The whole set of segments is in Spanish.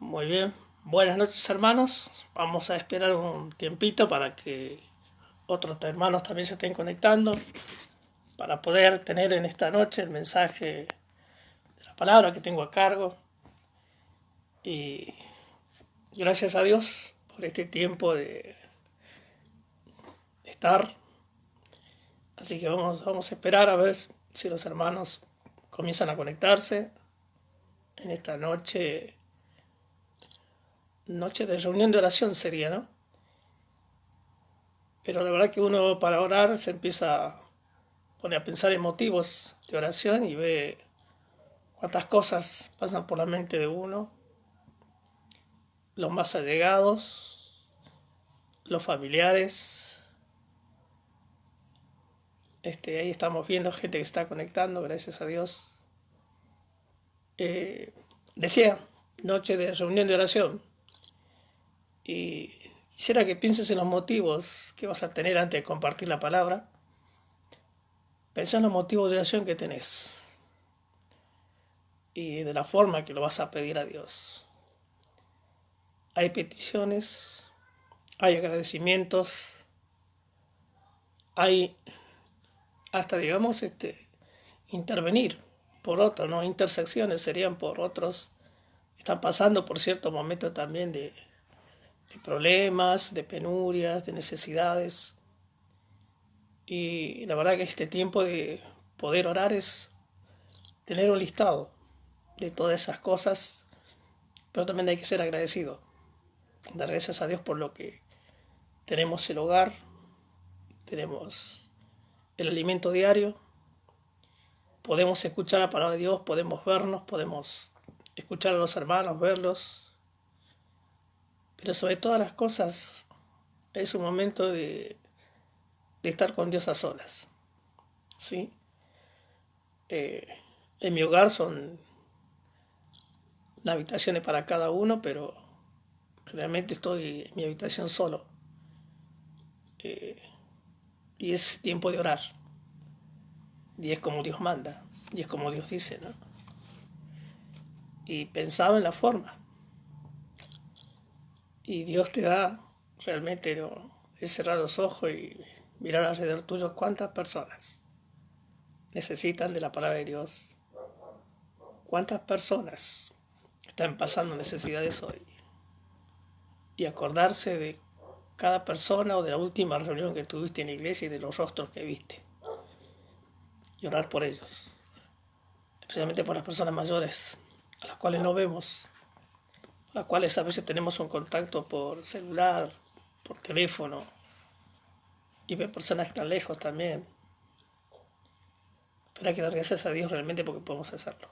Muy bien. Buenas noches, hermanos. Vamos a esperar un tiempito para que otros hermanos también se estén conectando para poder tener en esta noche el mensaje de la palabra que tengo a cargo. Y gracias a Dios por este tiempo de estar. Así que vamos a esperar a ver si los hermanos comienzan a conectarse en esta noche de reunión de oración sería, ¿no? Pero la verdad que uno para orar se empieza pone a pensar en motivos de oración y ve cuántas cosas pasan por la mente de uno, los más allegados, los familiares. Ahí estamos viendo gente que está conectando, gracias a Dios. Decía, noche de reunión de oración. Y quisiera que pienses en los motivos que vas a tener antes de compartir la palabra. Pensá en los motivos de oración que tenés y de la forma que lo vas a pedir a Dios. Hay peticiones, hay agradecimientos, hay hasta, digamos, intervenir por otros, ¿no? Intersecciones serían por otros, están pasando por cierto momento también de problemas, de penurias, de necesidades. Y la verdad que este tiempo de poder orar es tener un listado de todas esas cosas, pero también hay que ser agradecido, dar gracias a Dios por lo que tenemos el hogar, tenemos el alimento diario, podemos escuchar la palabra de Dios, podemos vernos, podemos escuchar a los hermanos, verlos, pero sobre todas las cosas es un momento de estar con Dios a solas, ¿sí? En mi hogar son habitaciones para cada uno, pero realmente estoy en mi habitación solo, y es tiempo de orar, y es como Dios manda, y es como Dios dice, ¿no? Y pensaba en la forma, y Dios te da realmente, ¿no? Es cerrar los ojos y mirar alrededor tuyo cuántas personas necesitan de la palabra de Dios, cuántas personas están pasando necesidades hoy, y acordarse de cada persona o de la última reunión que tuviste en la iglesia y de los rostros que viste, y orar por ellos, especialmente por las personas mayores, a las cuales no vemos, a las cuales a veces tenemos un contacto por celular, por teléfono, y ver personas que están lejos también. Pero hay que dar gracias a Dios realmente porque podemos hacerlo.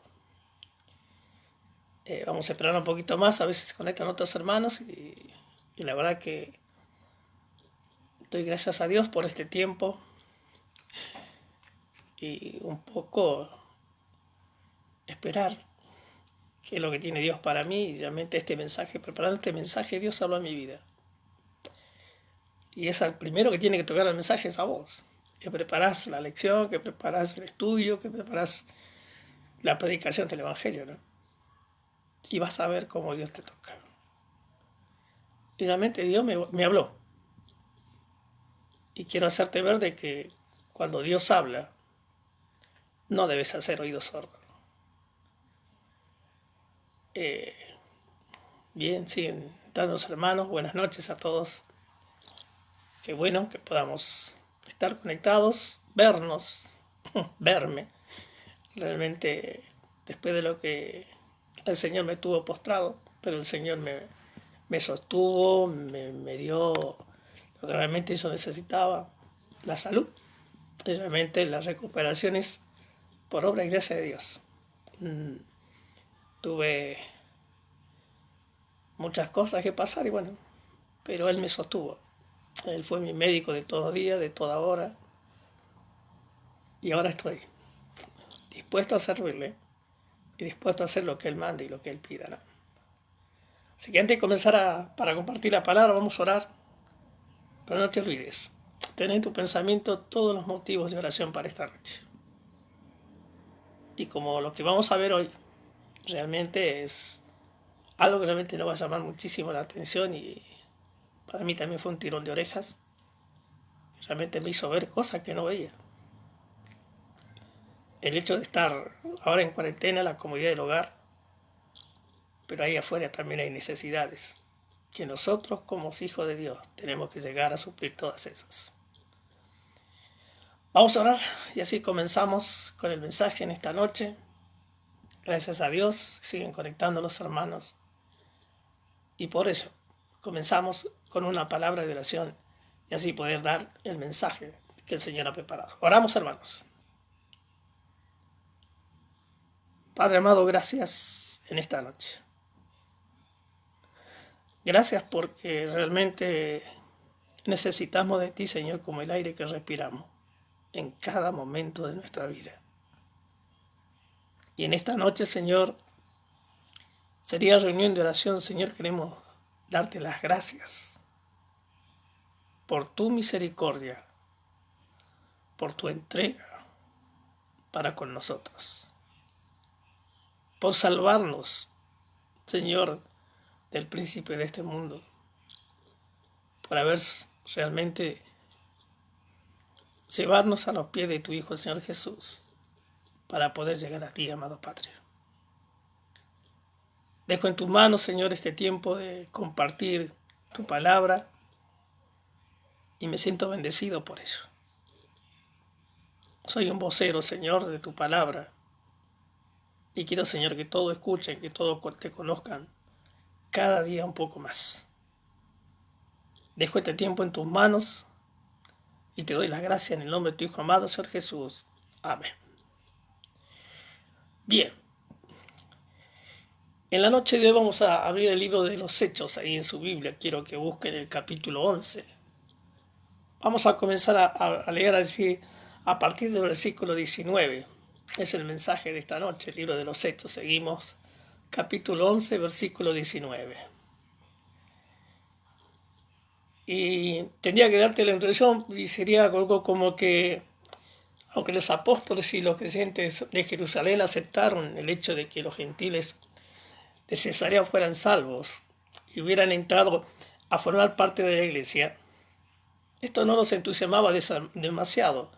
Vamos a esperar un poquito más, a veces se conectan otros hermanos y la verdad que doy gracias a Dios por este tiempo y un poco esperar qué es lo que tiene Dios para mí y realmente preparando este mensaje, Dios habló a mi vida. Y es el primero que tiene que tocar el mensaje es a vos, que preparás la lección, que preparás el estudio, que preparás la predicación del Evangelio, ¿no? Y vas a ver cómo Dios te toca. Y realmente Dios me habló. Y quiero hacerte ver de que cuando Dios habla, no debes hacer oídos sordos. Eh, Bien, siguen dando los hermanos. Buenas noches a todos. Qué bueno que podamos estar conectados, vernos, verme. Realmente, después de lo que el Señor me tuvo postrado, pero el Señor me sostuvo, me dio lo que realmente yo necesitaba, la salud. Y realmente las recuperaciones por obra y gracia de Dios. Tuve muchas cosas que pasar y bueno, pero Él me sostuvo. Él fue mi médico de todo día, de toda hora, y ahora estoy dispuesto a servirle y dispuesto a hacer lo que Él mande y lo que Él pida, ¿no? Así que antes de comenzar para compartir la palabra, vamos a orar, pero no te olvides, ten en tu pensamiento todos los motivos de oración para esta noche. Y como lo que vamos a ver hoy realmente es algo que realmente nos va a llamar muchísimo la atención y para mí también fue un tirón de orejas. Realmente me hizo ver cosas que no veía. El hecho de estar ahora en cuarentena, la comodidad del hogar, pero ahí afuera también hay necesidades que nosotros como hijos de Dios tenemos que llegar a suplir todas esas. Vamos a orar y así comenzamos con el mensaje en esta noche. Gracias a Dios, siguen conectando los hermanos. Y por eso comenzamos con una palabra de oración y así poder dar el mensaje que el Señor ha preparado. Oramos, hermanos. Padre amado, gracias en esta noche. Gracias porque realmente necesitamos de ti, Señor, como el aire que respiramos en cada momento de nuestra vida. Y en esta noche, Señor, sería reunión de oración, Señor, queremos darte las gracias por tu misericordia, por tu entrega para con nosotros, por salvarnos, Señor, del príncipe de este mundo, por haber realmente llevarnos a los pies de tu Hijo, el Señor Jesús, para poder llegar a ti, amado Padre. Dejo en tus manos, Señor, este tiempo de compartir tu palabra y me siento bendecido por eso. Soy un vocero, Señor, de tu palabra y quiero, Señor, que todos escuchen, que todos te conozcan cada día un poco más. Dejo este tiempo en tus manos y te doy las gracias en el nombre de tu Hijo amado, Señor Jesús. Amén. Bien. En la noche de hoy vamos a abrir el libro de los Hechos ahí en su Biblia. Quiero que busquen el capítulo 11. Vamos a comenzar a leer allí a partir del versículo 19. Es el mensaje de esta noche, el libro de los Hechos. Seguimos, capítulo 11, versículo 19. Y tendría que darte la introducción y sería algo como que, aunque los apóstoles y los creyentes de Jerusalén aceptaron el hecho de que los gentiles de Cesarea fueran salvos y hubieran entrado a formar parte de la iglesia, esto no los entusiasmaba demasiado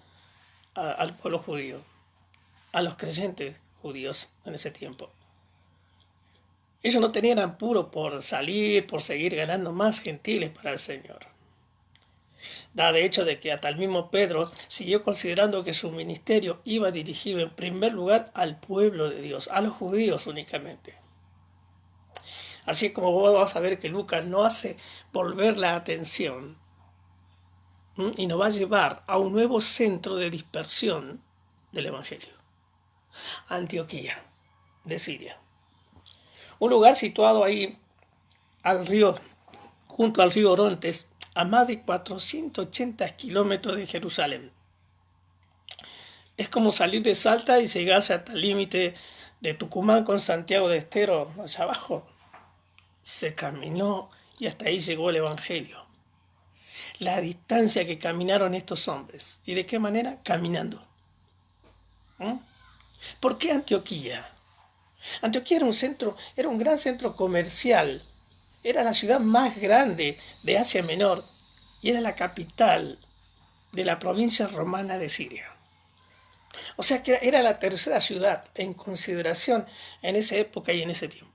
al pueblo judío, a los creyentes judíos en ese tiempo. Ellos no tenían apuro por salir, por seguir ganando más gentiles para el Señor. Da de hecho de que hasta el mismo Pedro siguió considerando que su ministerio iba dirigido en primer lugar al pueblo de Dios, a los judíos únicamente. Así como vos vas a ver que Lucas no hace volver la atención y nos va a llevar a un nuevo centro de dispersión del Evangelio. Antioquía de Siria. Un lugar situado ahí al río, junto al río Orontes, a más de 480 kilómetros de Jerusalén. Es como salir de Salta y llegarse hasta el límite de Tucumán con Santiago de Estero, allá abajo. Se caminó y hasta ahí llegó el Evangelio. La distancia que caminaron estos hombres. ¿Y de qué manera? Caminando. ¿Por qué Antioquía? Antioquía era un gran centro comercial. Era la ciudad más grande de Asia Menor y era la capital de la provincia romana de Siria. O sea que era la tercera ciudad en consideración en esa época y en ese tiempo.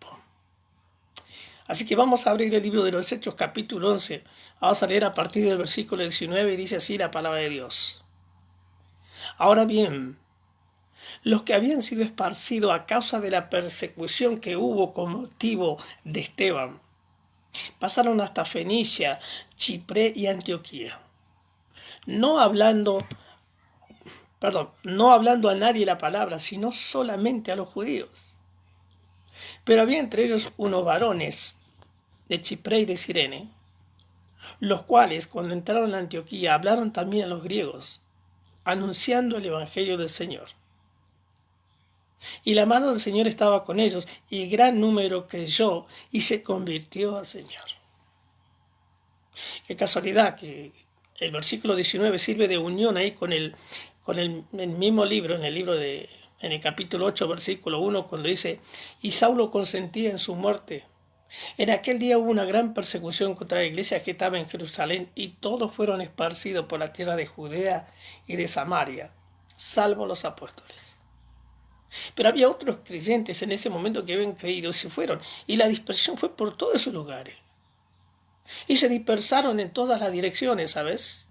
Así que vamos a abrir el libro de los Hechos, capítulo 11. Vamos a leer a partir del versículo 19 y dice así la palabra de Dios. Ahora bien, los que habían sido esparcidos a causa de la persecución que hubo con motivo de Esteban, pasaron hasta Fenicia, Chipre y Antioquía, no hablando a nadie la palabra, sino solamente a los judíos. Pero había entre ellos unos varones de Chipre y de Cirene, los cuales, cuando entraron a Antioquía, hablaron también a los griegos, anunciando el evangelio del Señor. Y la mano del Señor estaba con ellos, y gran número creyó y se convirtió al Señor. Qué casualidad que el versículo 19 sirve de unión ahí con el mismo libro, en el capítulo 8, versículo 1, cuando dice, y Saulo consentía en su muerte, En aquel día hubo una gran persecución contra la iglesia que estaba en Jerusalén y todos fueron esparcidos por la tierra de Judea y de Samaria, salvo los apóstoles. Pero había otros creyentes en ese momento que habían creído y se fueron, y la dispersión fue por todos esos lugares. Y se dispersaron en todas las direcciones, ¿sabes?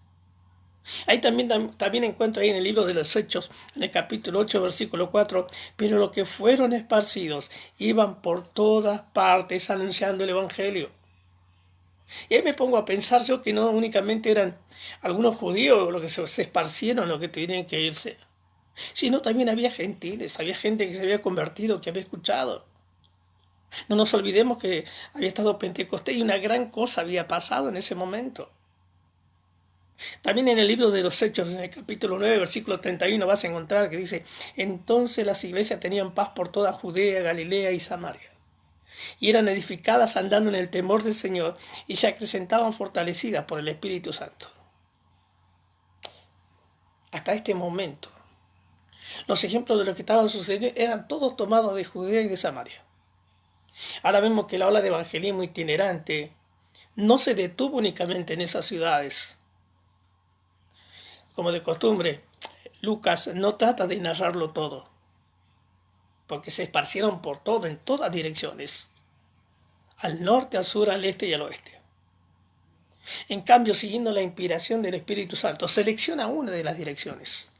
Ahí también encuentro ahí en el libro de los Hechos, en el capítulo 8, versículo 4, pero los que fueron esparcidos iban por todas partes anunciando el Evangelio. Y ahí me pongo a pensar yo que no únicamente eran algunos judíos los que se esparcieron, los que tenían que irse, sino también había gentiles, había gente que se había convertido, que había escuchado. No nos olvidemos que había estado Pentecostés y una gran cosa había pasado en ese momento. También en el libro de los Hechos, en el capítulo 9, versículo 31, vas a encontrar que dice: entonces las iglesias tenían paz por toda Judea, Galilea y Samaria, y eran edificadas andando en el temor del Señor, y se acrecentaban fortalecidas por el Espíritu Santo. Hasta este momento, los ejemplos de lo que estaban sucediendo eran todos tomados de Judea y de Samaria. Ahora vemos que la ola de evangelismo itinerante no se detuvo únicamente en esas ciudades. Como de costumbre, Lucas no trata de narrarlo todo, porque se esparcieron por todo, en todas direcciones, al norte, al sur, al este y al oeste. En cambio, siguiendo la inspiración del Espíritu Santo, selecciona una de las direcciones,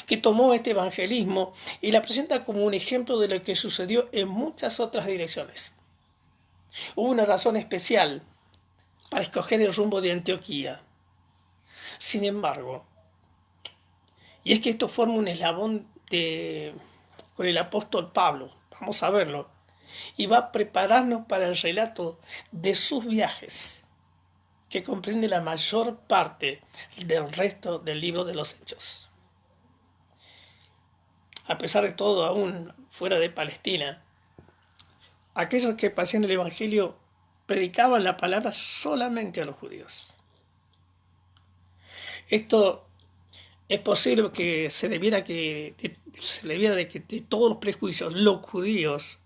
que tomó este evangelismo y la presenta como un ejemplo de lo que sucedió en muchas otras direcciones. Hubo una razón especial para escoger el rumbo de Antioquía. Sin embargo, y es que esto forma un eslabón con el apóstol Pablo, vamos a verlo, y va a prepararnos para el relato de sus viajes, que comprende la mayor parte del resto del libro de los Hechos. A pesar de todo, aún fuera de Palestina, aquellos que pasían el Evangelio predicaban la palabra solamente a los judíos. Esto es posible que se debiera de que de todos los prejuicios los judíos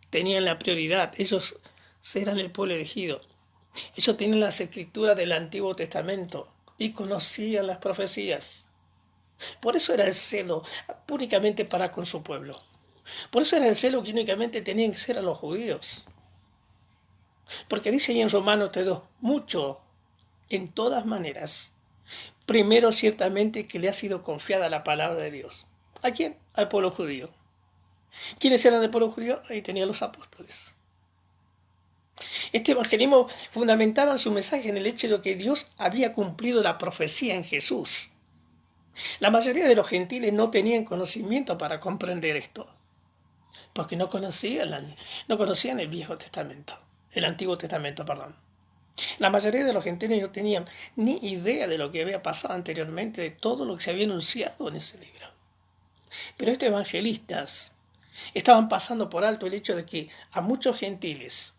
tenían la prioridad. Ellos eran el pueblo elegido. Ellos tenían las escrituras del Antiguo Testamento y conocían las profecías. Por eso era el celo únicamente para con su pueblo. Por eso era el celo que únicamente tenían que ser a los judíos. Porque dice ahí en Romanos 3:2, mucho, en todas maneras. Primero, ciertamente, que le ha sido confiada la palabra de Dios. ¿A quién? Al pueblo judío. ¿Quiénes eran del pueblo judío? Ahí tenían los apóstoles. Este evangelismo fundamentaba su mensaje en el hecho de que Dios había cumplido la profecía en Jesús. La mayoría de los gentiles no tenían conocimiento para comprender esto, porque no conocían el Viejo Testamento, el Antiguo Testamento, perdón. La mayoría de los gentiles no tenían ni idea de lo que había pasado anteriormente, de todo lo que se había anunciado en ese libro. Pero estos evangelistas estaban pasando por alto el hecho de que a muchos gentiles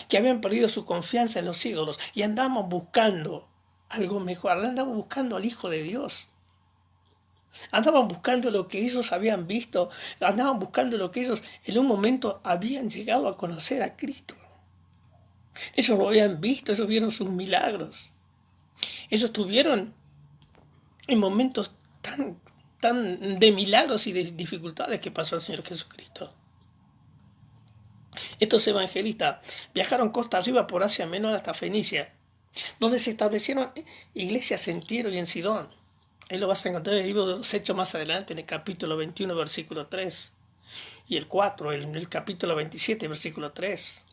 que habían perdido su confianza en los ídolos y andaban buscando algo mejor, andaban buscando al Hijo de Dios. Andaban buscando lo que ellos habían visto, andaban buscando lo que ellos en un momento habían llegado a conocer a Cristo. Ellos lo habían visto, ellos vieron sus milagros. Ellos tuvieron en momentos tan de milagros y de dificultades que pasó el Señor Jesucristo. Estos evangelistas viajaron costa arriba por Asia Menor hasta Fenicia, donde se establecieron iglesias en Tiro y en Sidón. Ahí lo vas a encontrar en el libro de los Hechos más adelante, en el capítulo 21, versículo 3, y el 4, en el capítulo 27, versículo 3.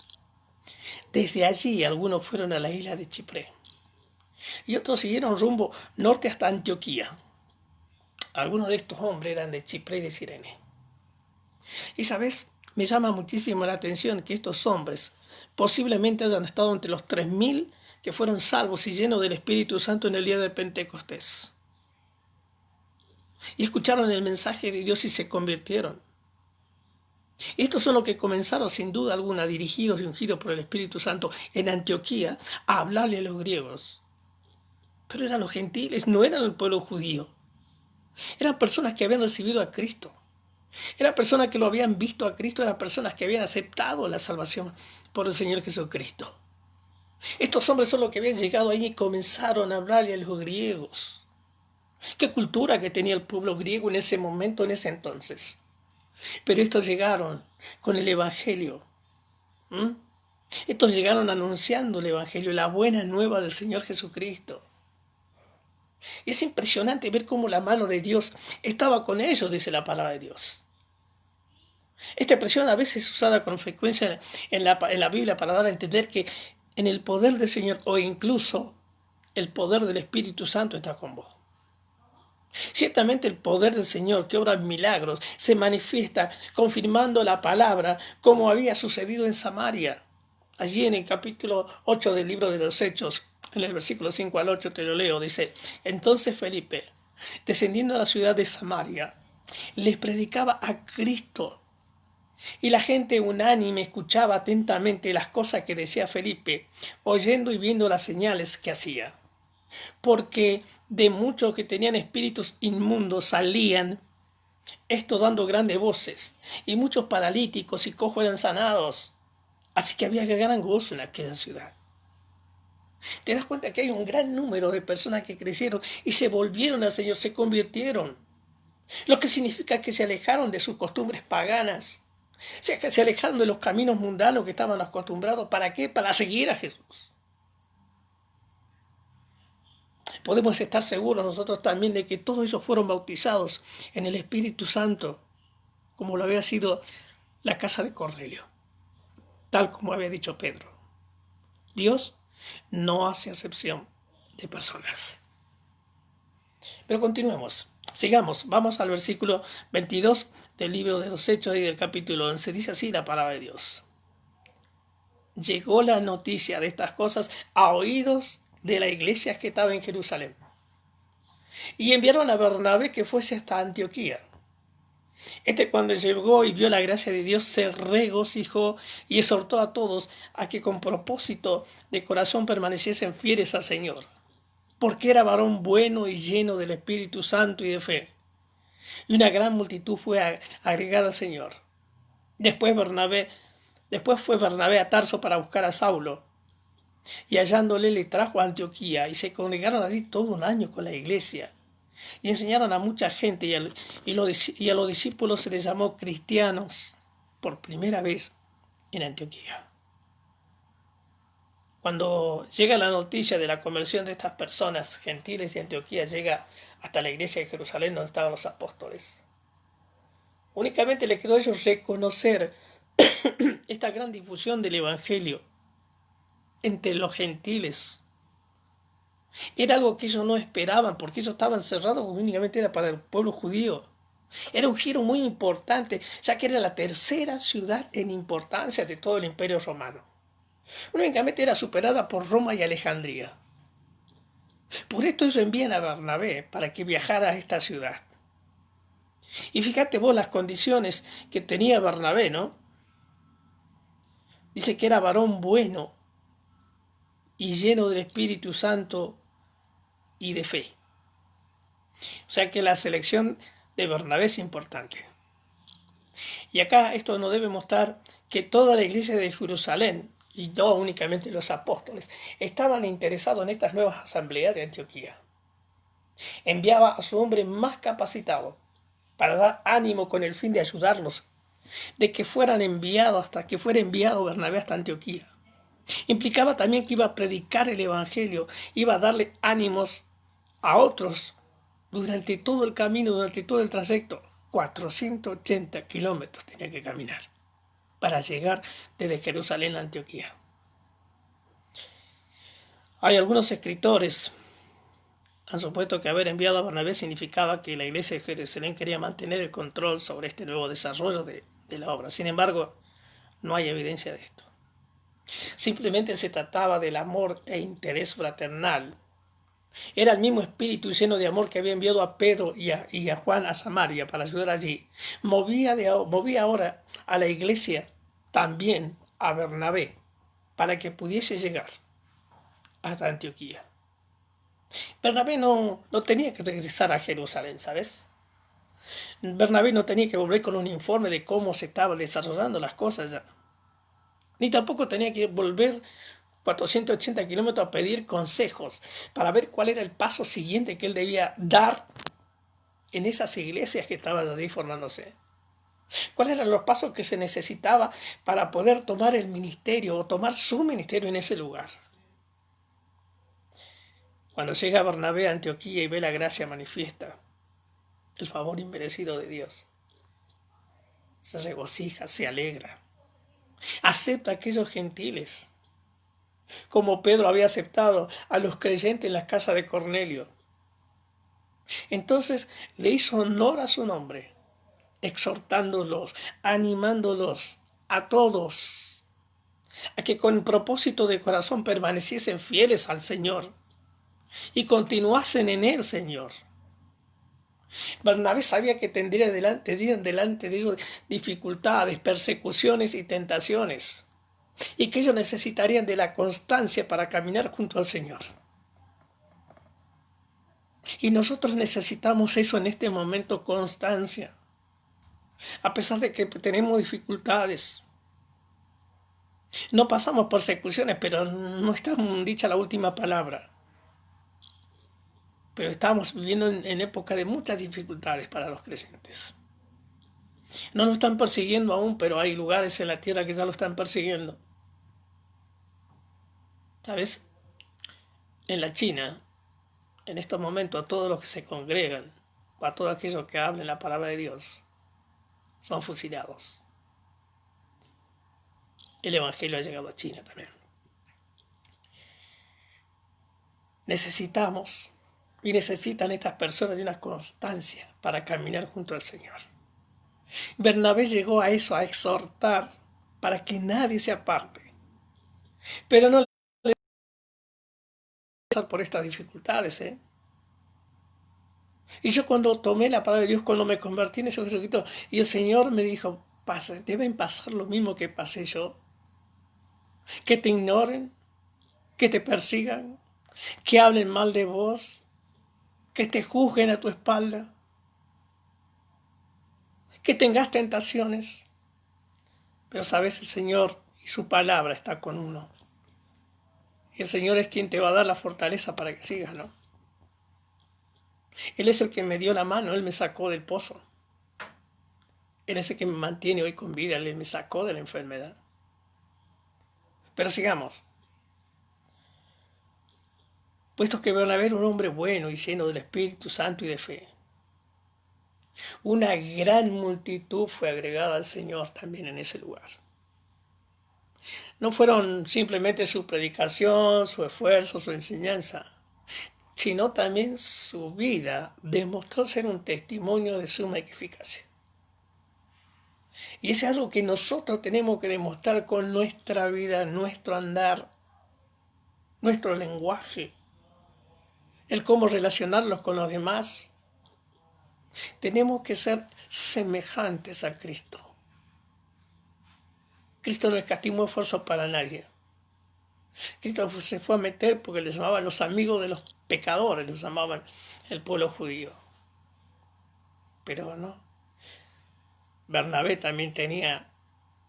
Desde allí algunos fueron a la isla de Chipre y otros siguieron rumbo norte hasta Antioquía. Algunos de estos hombres eran de Chipre y de Cirene. Y sabes, me llama muchísimo la atención que estos hombres posiblemente hayan estado entre los 3.000 que fueron salvos y llenos del Espíritu Santo en el día de Pentecostés. Y escucharon el mensaje de Dios y se convirtieron. Estos son los que comenzaron sin duda alguna, dirigidos y ungidos por el Espíritu Santo en Antioquía, a hablarle a los griegos. Pero eran los gentiles, no eran el pueblo judío. Eran personas que habían recibido a Cristo. Eran personas que lo habían visto a Cristo, eran personas que habían aceptado la salvación por el Señor Jesucristo. Estos hombres son los que habían llegado ahí y comenzaron a hablarle a los griegos. Qué cultura que tenía el pueblo griego en ese momento, en ese entonces. Pero estos llegaron con el Evangelio. ¿Mm? Estos llegaron anunciando el Evangelio, la buena nueva del Señor Jesucristo. Es impresionante ver cómo la mano de Dios estaba con ellos, dice la palabra de Dios. Esta expresión a veces es usada con frecuencia en la Biblia para dar a entender que en el poder del Señor o incluso el poder del Espíritu Santo está con vos. Ciertamente el poder del Señor que obra milagros se manifiesta confirmando la palabra como había sucedido en Samaria. Allí en el capítulo 8 del libro de los Hechos, en el versículo 5 al 8 te lo leo, dice: Entonces Felipe, descendiendo a la ciudad de Samaria, les predicaba a Cristo. Y la gente unánime escuchaba atentamente las cosas que decía Felipe, oyendo y viendo las señales que hacía. Porque de muchos que tenían espíritus inmundos salían, esto dando grandes voces, y muchos paralíticos y cojos eran sanados. Así que había gran gozo en aquella ciudad. Te das cuenta que hay un gran número de personas que crecieron y se volvieron al Señor, se convirtieron. Lo que significa que se alejaron de sus costumbres paganas. Se alejaron de los caminos mundanos que estaban acostumbrados. ¿Para qué? Para seguir a Jesús. Podemos estar seguros nosotros también de que todos ellos fueron bautizados en el Espíritu Santo, como lo había sido la casa de Cornelio, tal como había dicho Pedro. Dios no hace acepción de personas. Pero continuemos, sigamos, vamos al versículo 22 del libro de los Hechos y del capítulo 11. Dice así la palabra de Dios: Llegó la noticia de estas cosas a oídos de la iglesia que estaba en Jerusalén, y enviaron a Bernabé que fuese hasta Antioquía. Cuando llegó y vio la gracia de Dios, se regocijó y exhortó a todos a que con propósito de corazón permaneciesen fieles al Señor, porque era varón bueno y lleno del Espíritu Santo y de fe. Y una gran multitud fue agregada al Señor. Después fue Bernabé a Tarso para buscar a Saulo, y hallándole le trajo a Antioquía, y se congregaron allí todo un año con la iglesia, y enseñaron a mucha gente, y a los discípulos se les llamó cristianos por primera vez en Antioquía. Cuando llega la noticia de la conversión de estas personas gentiles de Antioquía, llega hasta la iglesia de Jerusalén donde estaban los apóstoles. Únicamente le quedó a ellos reconocer esta gran difusión del Evangelio entre los gentiles. Era algo que ellos no esperaban, porque ellos estaban cerrados, únicamente era para el pueblo judío. Era un giro muy importante, ya que era la tercera ciudad en importancia de todo el Imperio Romano. Únicamente era superada por Roma y Alejandría. Por esto ellos envían a Bernabé para que viajara a esta ciudad. Y fíjate vos las condiciones que tenía Bernabé, ¿no? Dice que era varón bueno y lleno del Espíritu Santo y de fe. O sea que la selección de Bernabé es importante. Y acá esto nos debe mostrar que toda la iglesia de Jerusalén, y no únicamente los apóstoles, estaban interesados en estas nuevas asambleas de Antioquía. Enviaba a su hombre más capacitado para dar ánimo con el fin de ayudarlos, de que fueran enviados hasta que fuera enviado Bernabé hasta Antioquía. Implicaba también que iba a predicar el Evangelio, iba a darle ánimos a otros durante todo el camino, durante todo el trayecto. 480 kilómetros tenía que caminar para llegar desde Jerusalén a Antioquía. Hay algunos escritores han supuesto que haber enviado a Bernabé significaba que la iglesia de Jerusalén quería mantener el control sobre este nuevo desarrollo de la obra. Sin embargo, no hay evidencia de esto. Simplemente se trataba del amor e interés fraternal. Era el mismo espíritu lleno de amor que había enviado a Pedro y a Juan a Samaria para ayudar allí. Movía ahora a la iglesia, también a Bernabé, para que pudiese llegar hasta Antioquía. Bernabé no tenía que regresar a Jerusalén, ¿sabes? Bernabé no tenía que volver con un informe de cómo se estaban desarrollando las cosas ya. Ni tampoco tenía que volver 480 kilómetros a pedir consejos para ver cuál era el paso siguiente que él debía dar en esas iglesias que estaban allí formándose. ¿Cuáles eran los pasos que se necesitaba para poder tomar el ministerio o tomar su ministerio en ese lugar? Cuando llega Bernabé a Antioquía y ve la gracia manifiesta, el favor inmerecido de Dios, se regocija, se alegra, acepta a aquellos gentiles, como Pedro había aceptado a los creyentes en la casa de Cornelio. Entonces le hizo honor a su nombre, exhortándolos, animándolos a todos, a que con propósito de corazón permaneciesen fieles al Señor y continuasen en el Señor. Bernabé sabía que tendrían delante de ellos dificultades, persecuciones y tentaciones, y que ellos necesitarían de la constancia para caminar junto al Señor. Y nosotros necesitamos eso en este momento, constancia. A pesar de que tenemos dificultades, no pasamos persecuciones, pero no está dicha la última palabra. Pero estamos viviendo en época de muchas dificultades para los creyentes. No nos están persiguiendo aún, pero hay lugares en la tierra que ya lo están persiguiendo. ¿Sabes? En la China, en estos momentos, a todos los que se congregan, o a todos aquellos que hablen la palabra de Dios, son fusilados. El Evangelio ha llegado a China también. Necesitamos y necesitan estas personas de una constancia para caminar junto al Señor. Bernabé llegó a eso, a exhortar para que nadie se aparte. Pero no le pasar por estas dificultades, Y yo cuando tomé la palabra de Dios, cuando me convertí en ese Jesucristo, y el Señor me dijo, deben pasar lo mismo que pasé yo. Que te ignoren, que te persigan, que hablen mal de vos, que te juzguen a tu espalda, que tengas tentaciones. Pero sabes, el Señor y su palabra está con uno. Y el Señor es quien te va a dar la fortaleza para que sigas, ¿no? Él es el que me dio la mano, Él me sacó del pozo. Él es el que me mantiene hoy con vida, Él me sacó de la enfermedad. Pero sigamos. Puesto que van a ver un hombre bueno y lleno del Espíritu Santo y de fe. Una gran multitud fue agregada al Señor también en ese lugar. No fueron simplemente su predicación, su esfuerzo, su enseñanza, sino también su vida demostró ser un testimonio de suma eficacia. Y es algo que nosotros tenemos que demostrar con nuestra vida, nuestro andar, nuestro lenguaje, el cómo relacionarlos con los demás. Tenemos que ser semejantes a Cristo. Cristo no escatimó esfuerzos para nadie. Cristo se fue a meter porque les llamaban los amigos de los pecadores, los llamaban el pueblo judío. Pero no. Bernabé también tenía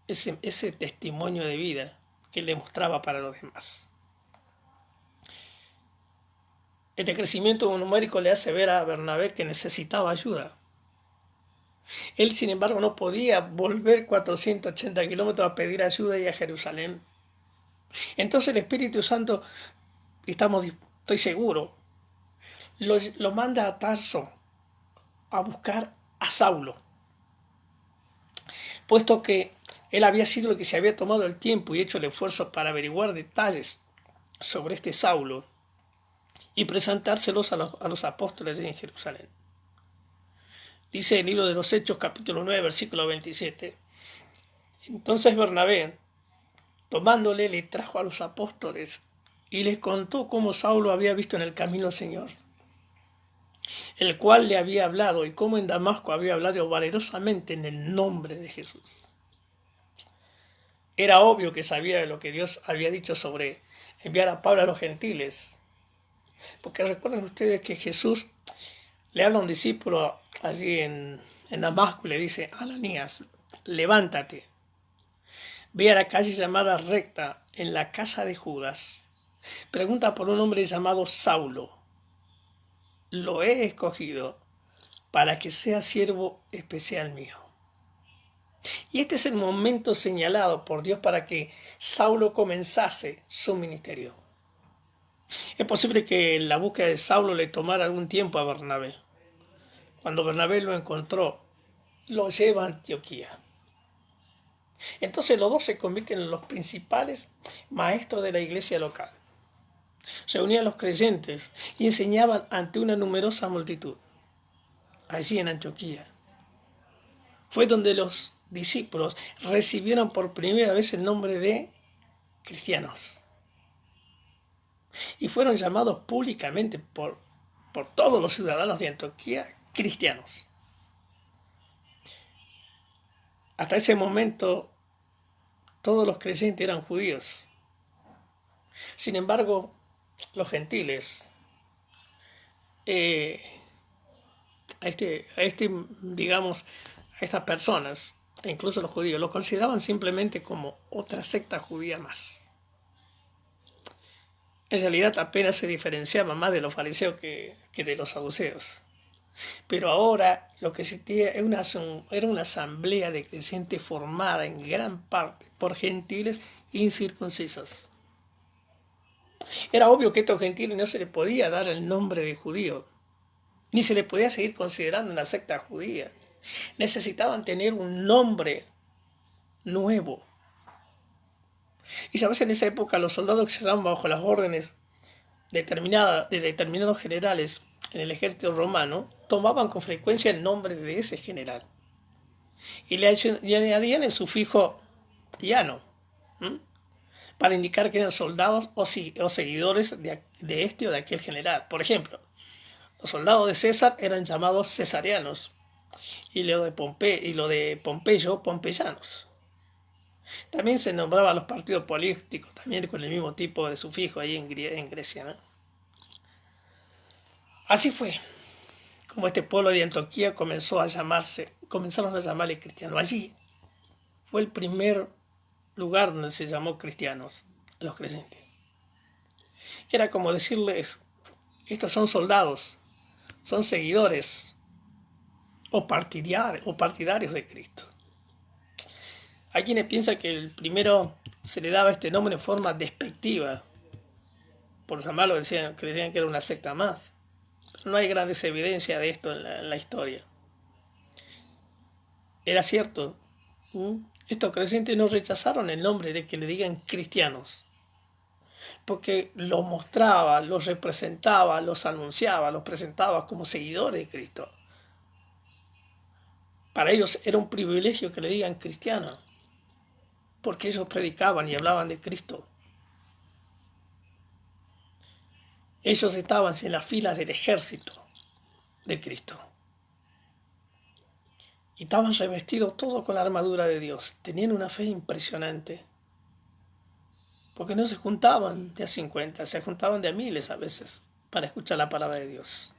ese testimonio de vida que él demostraba para los demás. Este crecimiento numérico le hace ver a Bernabé que necesitaba ayuda. Él, sin embargo, no podía volver 480 kilómetros a pedir ayuda y a Jerusalén. Entonces el Espíritu Santo, estoy seguro, lo manda a Tarso a buscar a Saulo, puesto que él había sido el que se había tomado el tiempo y hecho el esfuerzo para averiguar detalles sobre este Saulo y presentárselos a los apóstoles en Jerusalén. Dice el libro de los Hechos, capítulo 9, versículo 27. Entonces Bernabé, tomándole, le trajo a los apóstoles y les contó cómo Saulo había visto en el camino al Señor, el cual le había hablado, y cómo en Damasco había hablado valerosamente en el nombre de Jesús. Era obvio que sabía lo que Dios había dicho sobre enviar a Pablo a los gentiles, porque recuerden ustedes que Jesús le habla a un discípulo allí en en Damasco y le dice: Ananías, levántate, ve a la calle llamada Recta, en la casa de Judas. Pregunta por un hombre llamado Saulo. Lo he escogido para que sea siervo especial mío. Y este es el momento señalado por Dios para que Saulo comenzase su ministerio. Es posible que la búsqueda de Saulo le tomara algún tiempo a Bernabé. Cuando Bernabé lo encontró, lo lleva a Antioquía. Entonces los dos se convierten en los principales maestros de la iglesia local. Se unían los creyentes y enseñaban ante una numerosa multitud. Allí en Antioquía fue donde los discípulos recibieron por primera vez el nombre de cristianos. Y fueron llamados públicamente por todos los ciudadanos de Antioquía cristianos. Hasta ese momento todos los creyentes eran judíos. Sin embargo, los gentiles, a estas personas, e incluso los judíos, lo consideraban simplemente como otra secta judía más. En realidad apenas se diferenciaba más de los fariseos que de los saduceos. Pero ahora lo que existía era una asamblea de creyentes formada en gran parte por gentiles incircuncisos. Era obvio que a estos gentiles no se les podía dar el nombre de judío, ni se les podía seguir considerando una secta judía. Necesitaban tener un nombre nuevo. Y sabes, en esa época los soldados que se estaban bajo las órdenes de determinados generales en el ejército romano tomaban con frecuencia el nombre de ese general y le añadían el sufijo iano, para indicar que eran soldados o seguidores de este o de aquel general. Por ejemplo, los soldados de César eran llamados cesarianos y lo de Pompeyo, pompeyanos. También se nombraba a los partidos políticos, también con el mismo tipo de sufijo ahí en Grecia, ¿no? Así fue como este pueblo de Antioquía comenzaron a llamarle cristianos. Allí fue el primer lugar donde se llamó cristianos a los creyentes. Que era como decirles: estos son soldados, son seguidores o partidarios de Cristo. Hay quienes piensan que el primero se le daba este nombre en forma despectiva. Por llamarlo, creían que era una secta más. Pero no hay grandes evidencias de esto en la historia. Era cierto. Estos creyentes no rechazaron el nombre de que le digan cristianos, porque los mostraba, los representaba, los anunciaba, los presentaba como seguidores de Cristo. Para ellos era un privilegio que le digan cristiano, porque ellos predicaban y hablaban de Cristo. Ellos estaban en las filas del ejército de Cristo. Y estaban revestidos todos con la armadura de Dios. Tenían una fe impresionante. Porque no se juntaban de a 50, se juntaban de a miles a veces para escuchar la palabra de Dios.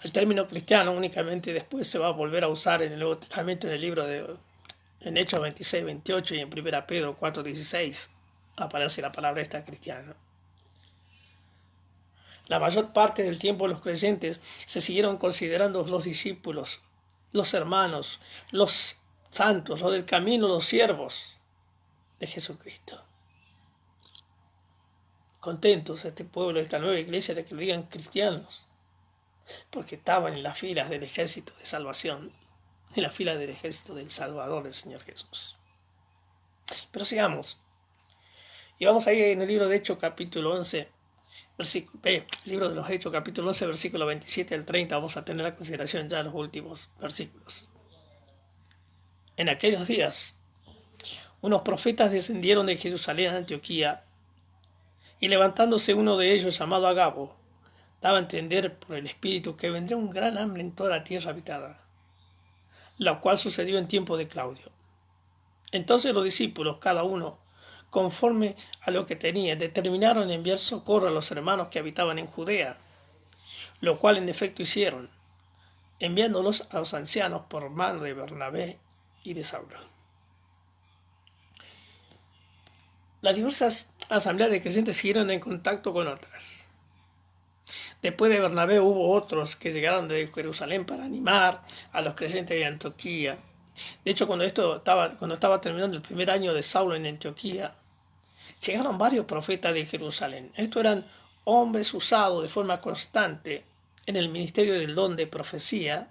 El término cristiano únicamente después se va a volver a usar en el Nuevo Testamento, en Hechos 26, 28 y en 1 Pedro 4, 16 aparece la palabra esta cristiano. La mayor parte del tiempo los creyentes se siguieron considerando los discípulos, los hermanos, los santos, los del camino, los siervos de Jesucristo. Contentos este pueblo, esta nueva iglesia, de que le digan cristianos, porque estaban en las filas del ejército de salvación, en las filas del ejército del Salvador, del Señor Jesús. Pero sigamos. Y vamos ahí en el libro de Hechos capítulo 11, el libro de los Hechos capítulo 11, versículo 27 al 30, vamos a tener a consideración ya los últimos versículos. En aquellos días, unos profetas descendieron de Jerusalén a Antioquía, y levantándose uno de ellos, llamado Agabo, daba a entender por el Espíritu que vendría un gran hambre en toda la tierra habitada, lo cual sucedió en tiempo de Claudio. Entonces los discípulos, cada uno conforme a lo que tenía, determinaron enviar socorro a los hermanos que habitaban en Judea, lo cual en efecto hicieron. enviándolos a los ancianos por mano de Bernabé y de Saulo. Las diversas asambleas de creyentes siguieron en contacto con otras. Después de Bernabé hubo otros que llegaron de Jerusalén para animar a los creyentes de Antioquía. De hecho, cuando estaba terminando el primer año de Saulo en Antioquía, llegaron varios profetas de Jerusalén. Estos eran hombres usados de forma constante en el ministerio del don de profecía,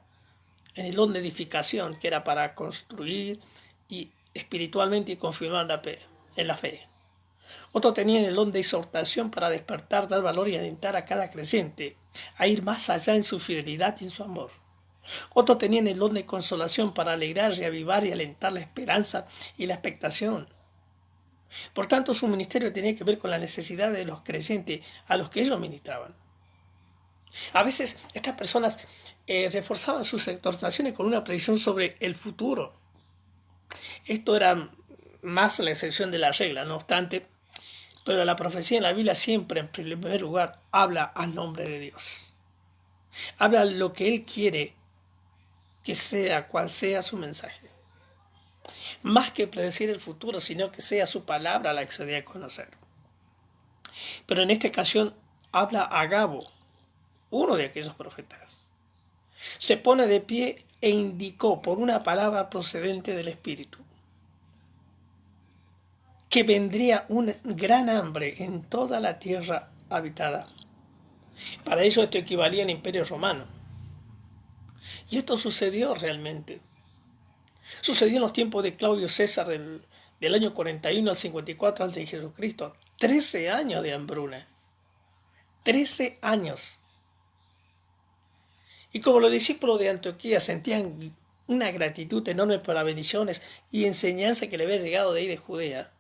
en el don de edificación, que era para construir y espiritualmente y confirmar en la fe. Otros tenían el don de exhortación para despertar, dar valor y alentar a cada creyente a ir más allá en su fidelidad y en su amor. Otros tenían el don de consolación para alegrar, reavivar y alentar la esperanza y la expectación. Por tanto, su ministerio tenía que ver con la necesidad de los creyentes a los que ellos ministraban. A veces estas personas reforzaban sus exhortaciones con una predicción sobre el futuro. Esto era más la excepción de la regla, no obstante, pero la profecía en la Biblia siempre, en primer lugar, habla al nombre de Dios. Habla lo que Él quiere que sea, cual sea su mensaje. Más que predecir el futuro, sino que sea su palabra la que se dé a conocer. Pero en esta ocasión habla Agabo, uno de aquellos profetas. Se pone de pie e indicó por una palabra procedente del Espíritu que vendría un gran hambre en toda la tierra habitada. Para ello esto equivalía al Imperio Romano. Y esto sucedió realmente. Sucedió en los tiempos de Claudio César del año 41 al 54 a.C. 13 años de hambruna. 13 años. Y como los discípulos de Antioquía sentían una gratitud enorme por las bendiciones y enseñanza que le había llegado de ahí de Judea,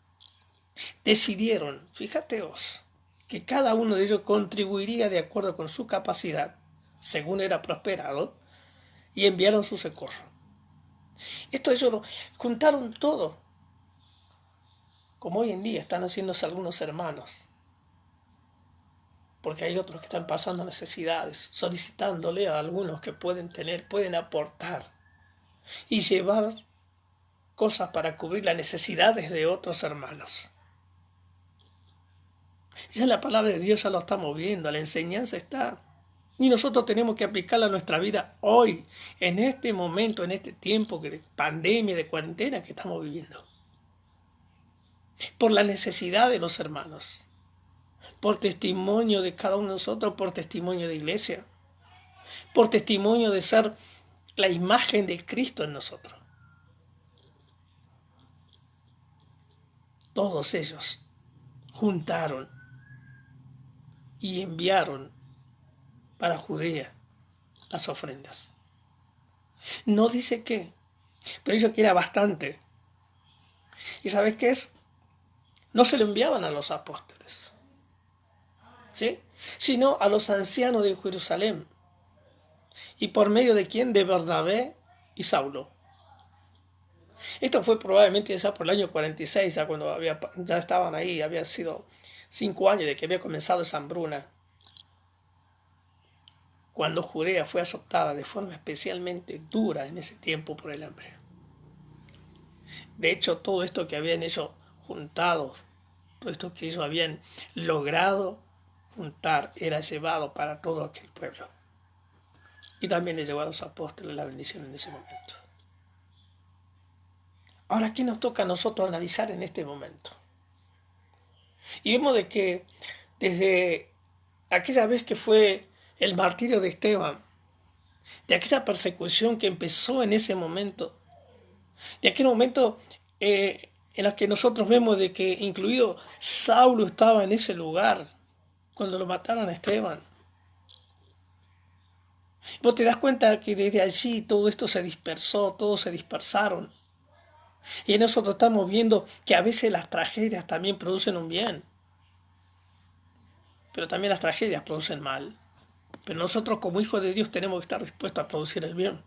decidieron, fíjateos, que cada uno de ellos contribuiría de acuerdo con su capacidad, según era prosperado, y enviaron su socorro. Esto ellos lo juntaron todo, como hoy en día están haciéndose algunos hermanos, porque hay otros que están pasando necesidades, solicitándole a algunos que pueden aportar y llevar cosas para cubrir las necesidades de otros hermanos. Ya la palabra de Dios ya lo estamos viendo, la enseñanza está. Y nosotros tenemos que aplicarla a nuestra vida hoy, en este momento, en este tiempo de pandemia, de cuarentena que estamos viviendo. Por la necesidad de los hermanos, por testimonio de cada uno de nosotros, por testimonio de iglesia, por testimonio de ser la imagen de Cristo en nosotros. Todos ellos juntaron y enviaron para Judea las ofrendas. No dice qué, pero ellos que era bastante. ¿Y sabes qué es? No se lo enviaban a los apóstoles, ¿sí? Sino a los ancianos de Jerusalén. ¿Y por medio de quién? De Bernabé y Saulo. Esto fue probablemente ya por el año 46, ya cuando ya estaban ahí, había sido 5 años de que había comenzado esa hambruna, cuando Judea fue azotada de forma especialmente dura en ese tiempo por el hambre. De hecho, todo esto que habían ellos juntado, todo esto que ellos habían logrado juntar, era llevado para todo aquel pueblo. Y también le llevó a los apóstoles la bendición en ese momento. Ahora, ¿qué nos toca a nosotros analizar en este momento? Y vemos de que desde aquella vez que fue el martirio de Esteban, de aquella persecución que empezó en ese momento, de aquel momento en el que nosotros vemos de que incluido Saulo estaba en ese lugar cuando lo mataron a Esteban. Vos te das cuenta que desde allí todo esto se dispersó, todos se dispersaron. Y nosotros estamos viendo que a veces las tragedias también producen un bien, pero también las tragedias producen mal. Pero nosotros como hijos de Dios tenemos que estar dispuestos a producir el bien.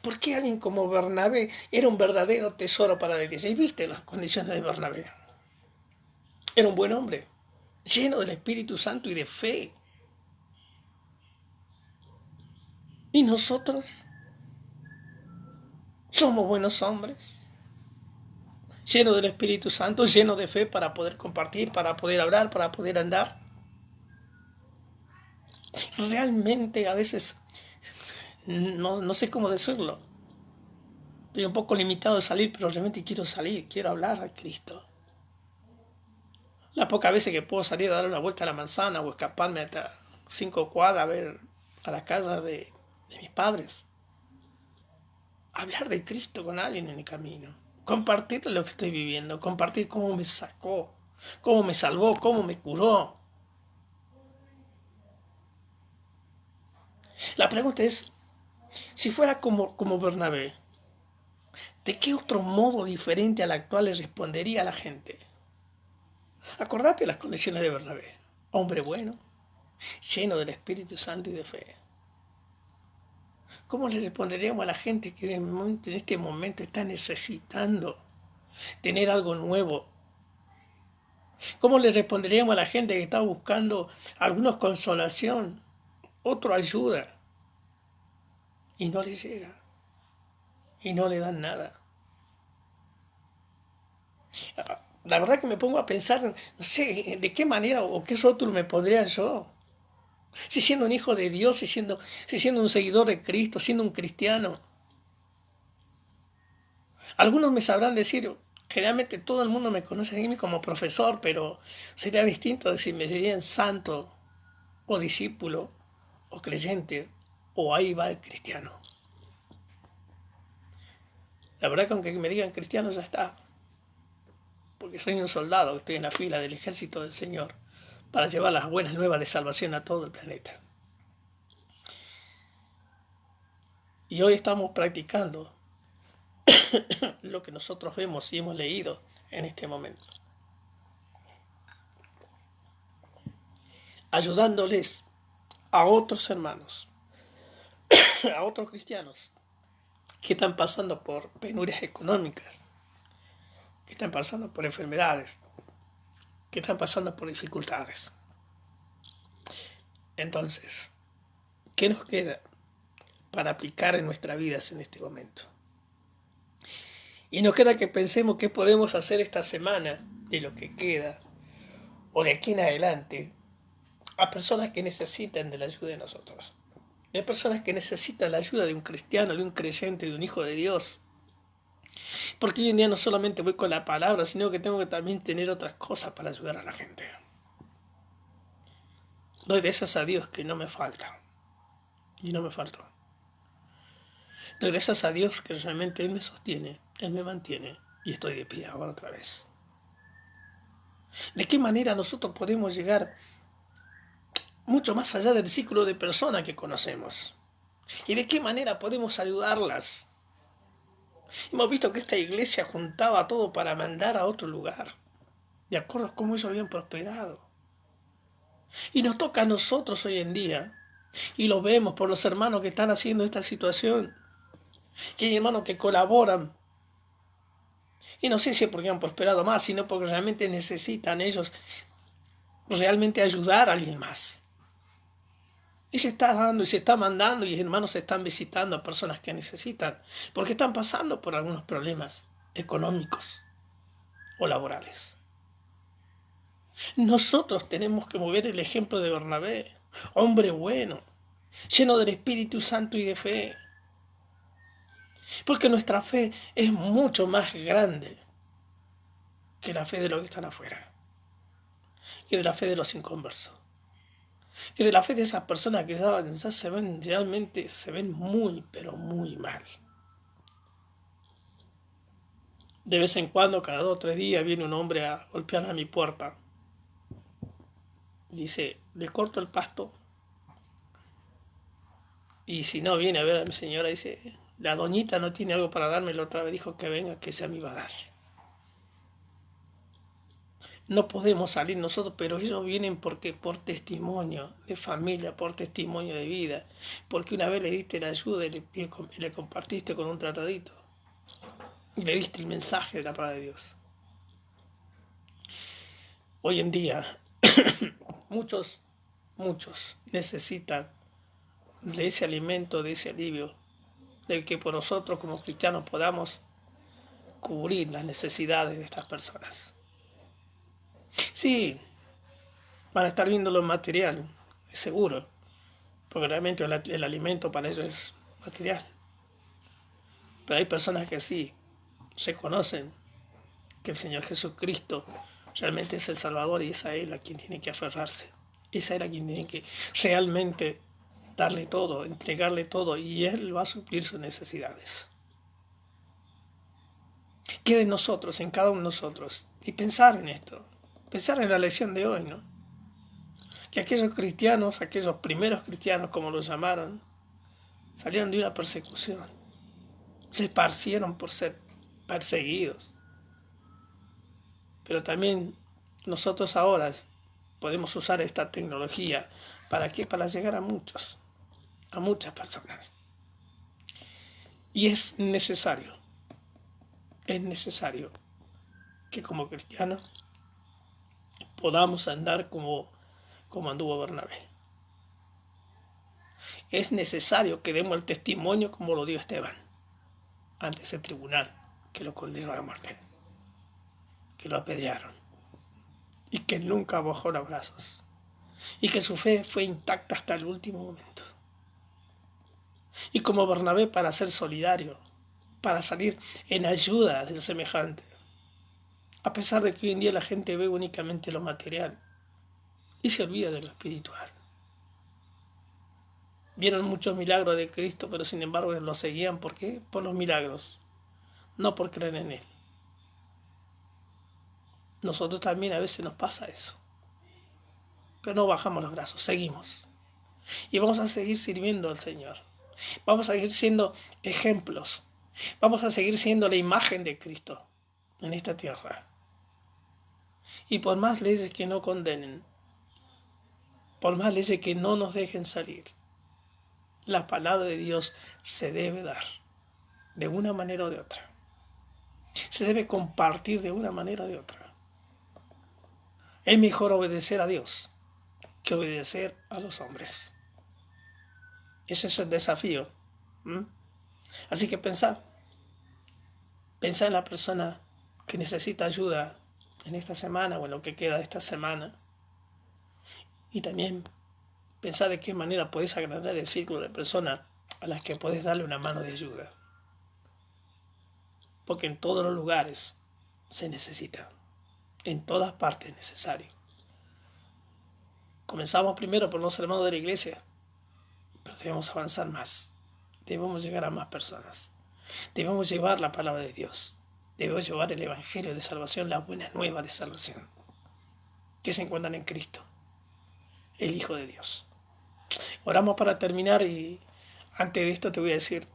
¿Por qué alguien como Bernabé era un verdadero tesoro para la iglesia? Y viste las condiciones de Bernabé. Era un buen hombre, lleno del Espíritu Santo y de fe. Y nosotros somos buenos hombres, llenos del Espíritu Santo, llenos de fe para poder compartir, para poder hablar, para poder andar. Realmente a veces no sé cómo decirlo. Estoy un poco limitado de salir, pero realmente quiero salir, quiero hablar de Cristo. Las pocas veces que puedo salir a dar una vuelta a la manzana o escaparme hasta 5 cuadras a ver a la casa de mis padres. Hablar de Cristo con alguien en el camino. Compartir lo que estoy viviendo. Compartir cómo me sacó, cómo me salvó, cómo me curó. La pregunta es, si fuera como Bernabé, ¿de qué otro modo diferente al actual le respondería a la gente? Acordate las condiciones de Bernabé. Hombre bueno, lleno del Espíritu Santo y de fe. ¿Cómo le responderíamos a la gente que en este momento está necesitando tener algo nuevo? ¿Cómo le responderíamos a la gente que está buscando algunos consolación, otro ayuda y no le llega y no le dan nada? La verdad que me pongo a pensar, no sé, de qué manera o qué rótulo me pondría yo. Si siendo un hijo de Dios, si siendo un seguidor de Cristo, siendo un cristiano. Algunos me sabrán decir, generalmente todo el mundo me conoce a mí como profesor, pero sería distinto si me dirían santo o discípulo o creyente o ahí va el cristiano. La verdad que aunque me digan cristiano ya está, porque soy un soldado que estoy en la fila del ejército del Señor para llevar las buenas nuevas de salvación a todo el planeta. Y hoy estamos practicando lo que nosotros vemos y hemos leído en este momento, ayudándoles a otros hermanos, a otros cristianos que están pasando por penurias económicas, que están pasando por enfermedades, que están pasando por dificultades. Entonces, ¿qué nos queda para aplicar en nuestras vidas en este momento? Y nos queda que pensemos qué podemos hacer esta semana de lo que queda o de aquí en adelante a personas que necesitan de la ayuda de nosotros. Hay personas que necesitan la ayuda de un cristiano, de un creyente, de un hijo de Dios. Porque hoy en día no solamente voy con la palabra, sino que tengo que también tener otras cosas para ayudar a la gente. Doy gracias a Dios que no me falta. Y no me faltó. Doy gracias a Dios que realmente Él me sostiene, Él me mantiene. Y estoy de pie ahora otra vez. ¿De qué manera nosotros podemos llegar mucho más allá del círculo de personas que conocemos? ¿Y de qué manera podemos ayudarlas? Hemos visto que esta iglesia juntaba todo para mandar a otro lugar, de acuerdo a cómo ellos habían prosperado. Y nos toca a nosotros hoy en día, y lo vemos por los hermanos que están haciendo esta situación, que hay hermanos que colaboran, y no sé si es porque han prosperado más, sino porque realmente necesitan ellos realmente ayudar a alguien más. Y se está dando y se está mandando y hermanos se están visitando a personas que necesitan, porque están pasando por algunos problemas económicos o laborales. Nosotros tenemos que mover el ejemplo de Bernabé, hombre bueno, lleno del Espíritu Santo y de fe, porque nuestra fe es mucho más grande que la fe de los que están afuera, que de la fe de los inconversos, que de la fe de esas personas que ya se ven realmente, se ven muy, pero muy mal. De vez en cuando, cada 2 o 3 días, viene un hombre a golpear a mi puerta. Dice, le corto el pasto. Y si no viene a ver a mi señora, dice, la doñita no tiene algo para darme, la otra vez dijo que venga, que se me iba a dar. No podemos salir nosotros, pero ellos vienen porque por testimonio de familia, por testimonio de vida, porque una vez le diste la ayuda y le compartiste con un tratadito. Y le diste el mensaje de la palabra de Dios. Hoy en día, muchos necesitan de ese alimento, de ese alivio, de que por nosotros como cristianos podamos cubrir las necesidades de estas personas. Sí, van a estar viendo lo material, es seguro, porque realmente el alimento para ellos es material. Pero hay personas que sí reconocen que el Señor Jesucristo realmente es el Salvador y es a Él a quien tiene que aferrarse. Es a Él a quien tiene que realmente darle todo, entregarle todo, y Él va a suplir sus necesidades. Queda en nosotros, en cada uno de nosotros, y pensar en esto, pensar en la lección de hoy, ¿no? Que aquellos cristianos, aquellos primeros cristianos, como los llamaron, salieron de una persecución, se esparcieron por ser perseguidos. Pero también nosotros ahora podemos usar esta tecnología, ¿para qué? Para llegar a muchos, a muchas personas. Y es necesario que como cristianos podamos andar como anduvo Bernabé. Es necesario que demos el testimonio como lo dio Esteban ante ese tribunal que lo condenó a la muerte, que lo apedrearon y que nunca bajó los brazos y que su fe fue intacta hasta el último momento. Y como Bernabé, para ser solidario, para salir en ayuda del semejante, a pesar de que hoy en día la gente ve únicamente lo material y se olvida de lo espiritual. Vieron muchos milagros de Cristo, pero sin embargo lo seguían. ¿Por qué? Por los milagros, no por creer en Él. Nosotros también a veces nos pasa eso, pero no bajamos los brazos, seguimos. Y vamos a seguir sirviendo al Señor. Vamos a seguir siendo ejemplos. Vamos a seguir siendo la imagen de Cristo en esta tierra. Y por más leyes que no condenen, por más leyes que no nos dejen salir, la palabra de Dios se debe dar de una manera o de otra. Se debe compartir de una manera o de otra. Es mejor obedecer a Dios que obedecer a los hombres. Ese es el desafío. Así que pensá en la persona que necesita ayuda en esta semana o en lo que queda de esta semana. Y también pensá de qué manera puedes agrandar el círculo de personas a las que puedes darle una mano de ayuda. Porque en todos los lugares se necesita. En todas partes es necesario. Comenzamos primero por los hermanos de la iglesia, pero debemos avanzar más. Debemos llegar a más personas. Debemos llevar la palabra de Dios. Debemos llevar el evangelio de salvación, la buena nueva de salvación, que se encuentran en Cristo, el Hijo de Dios. Oramos para terminar y antes de esto te voy a decir,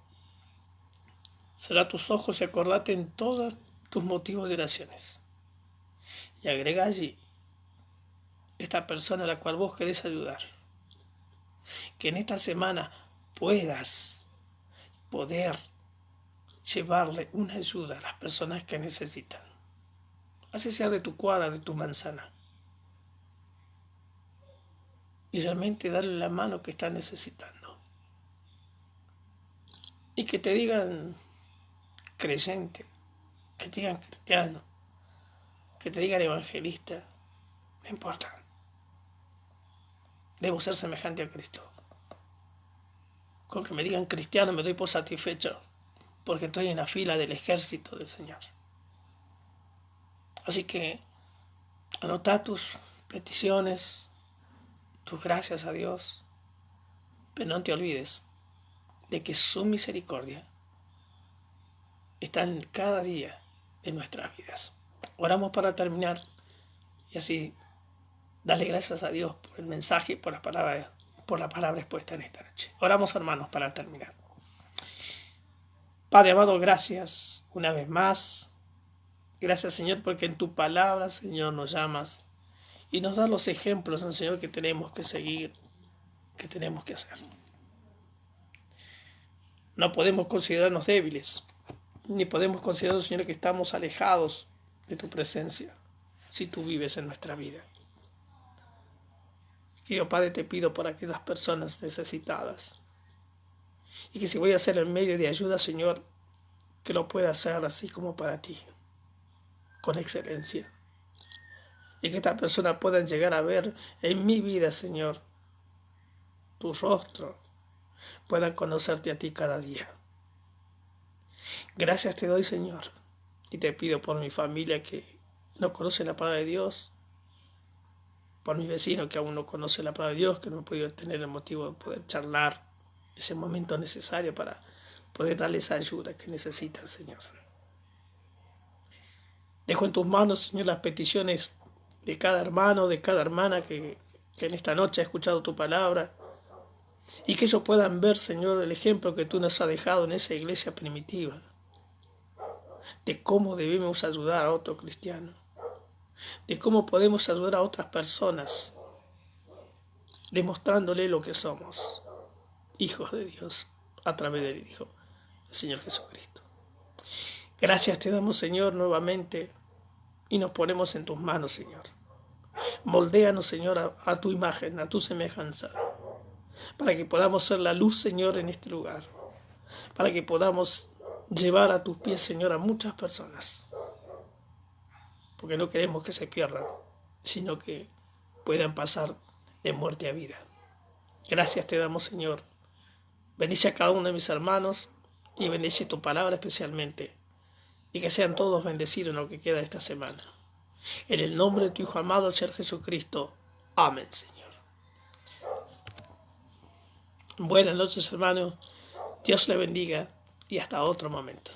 cerrá tus ojos y acordate en todos tus motivos de oraciones. Y agrega allí esta persona a la cual vos querés ayudar. Que en esta semana puedas poder llevarle una ayuda a las personas que necesitan. Así sea de tu cuadra, de tu manzana. Y realmente darle la mano que está necesitando. Y que te digan creyente, que te digan cristiano, que te digan evangelista, no importa. Debo ser semejante a Cristo. Con que me digan cristiano me doy por satisfecho, porque estoy en la fila del ejército del Señor. Así que anota tus peticiones, tus gracias a Dios, pero no te olvides de que su misericordia está en cada día de nuestras vidas. Oramos para terminar y así darle gracias a Dios por el mensaje y por la palabra expuesta en esta noche. Oramos, hermanos, para terminar. Padre amado, gracias una vez más. Gracias, Señor, porque en tu palabra, Señor, nos llamas y nos das los ejemplos, Señor, que tenemos que seguir, que tenemos que hacer. No podemos considerarnos débiles, ni podemos considerar, Señor, que estamos alejados de tu presencia, si tú vives en nuestra vida. Querido Padre, te pido por aquellas personas necesitadas, Y que si voy a ser el medio de ayuda, Señor, que lo pueda hacer así como para ti, con excelencia. Y que esta persona pueda llegar a ver en mi vida, Señor, tu rostro, puedan conocerte a ti cada día. Gracias te doy, Señor, y te pido por mi familia que no conoce la palabra de Dios, por mi vecino que aún no conoce la palabra de Dios, que no he podido tener el motivo de poder charlar ese momento necesario para poder darle esa ayuda que necesitan, Señor. Dejo en tus manos, Señor, las peticiones de cada hermano, de cada hermana que en esta noche ha escuchado tu palabra, y que ellos puedan ver, Señor, el ejemplo que tú nos has dejado en esa iglesia primitiva, de cómo debemos ayudar a otro cristiano, de cómo podemos ayudar a otras personas, demostrándole lo que somos, hijos de Dios, a través del Hijo, el Señor Jesucristo. Gracias te damos, Señor, nuevamente, y nos ponemos en tus manos, Señor. Moldéanos, Señor, a tu imagen, a tu semejanza, para que podamos ser la luz, Señor, en este lugar, para que podamos llevar a tus pies, Señor, a muchas personas, porque no queremos que se pierdan, sino que puedan pasar de muerte a vida. Gracias te damos, Señor. Bendice a cada uno de mis hermanos y bendice tu palabra especialmente, y que sean todos bendecidos en lo que queda de esta semana. En el nombre de tu Hijo amado, el Señor Jesucristo. Amén, Señor. Buenas noches, hermanos. Dios le bendiga y hasta otro momento.